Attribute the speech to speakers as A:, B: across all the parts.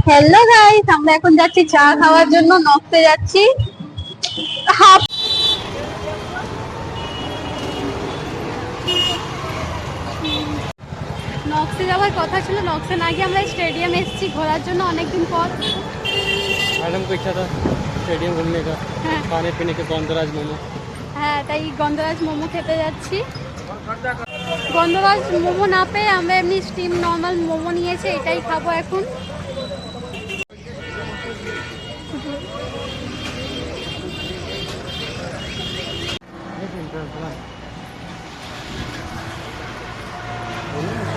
A: Hello guys, আমরা এখন যাচ্ছি চা খাওয়ার জন্য। নকশে যাচ্ছি। নকশে যাওয়ার কথা ছিল, নকশে না গিয়ে আমরা স্টেডিয়াম এসেছি ঘোরার জন্য অনেকদিন পর।
B: मैडम को इच्छा था स्टेडियम घूमने का, खाने पीने के गंधराज मोमो।
A: হ্যাঁ, তাই গন্ধরাজ মোমো খেতে যাচ্ছি। গন্ধরাজ মোমো না পেয়ে আমরা এমনি স্টিম নর্মাল মোমো নিয়েছি, এটাই খাবো এখন।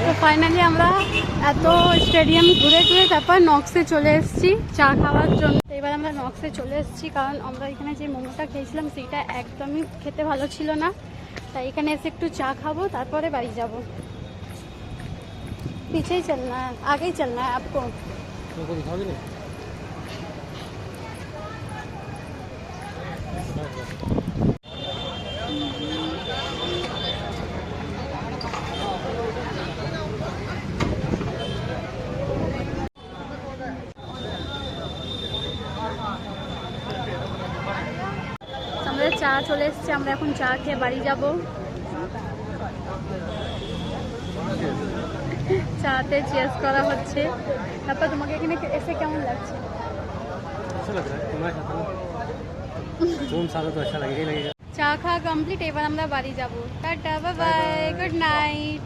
A: তো ফাইনালি আমরা এত স্টেডিয়াম ঘুরে ঘুরে তারপর নকশে চলে এসেছি চা খাওয়ার জন্য। এবার আমরা নকশে চলে এসেছি কারণ আমরা এখানে যে মোমোটা খেয়েছিলাম সেটা একদমই খেতে ভালো ছিল না, তাই এখানে এসে একটু চা খাবো তারপরে বাড়ি যাব। পিছেই চলনা है, আগেই চলনা है आपको।
B: तुमको दिखाओगे ना?
A: আমাদের চা চলে এসেছে, আমরা এখন চা খেয়ে বাড়ি যাব। চাতে চেস করা হচ্ছে। তারপর তোমাকে এখানে এসে কেমন লাগছে?
B: अच्छा लग रहा है तुम्हारे साथ ना, तुम साथ तो अच्छा लगेगा ही लगेगा।
A: চা খাওয়া কমপ্লিট, এবার আমরা বাড়ি যাব। Tata, bye bye, good night.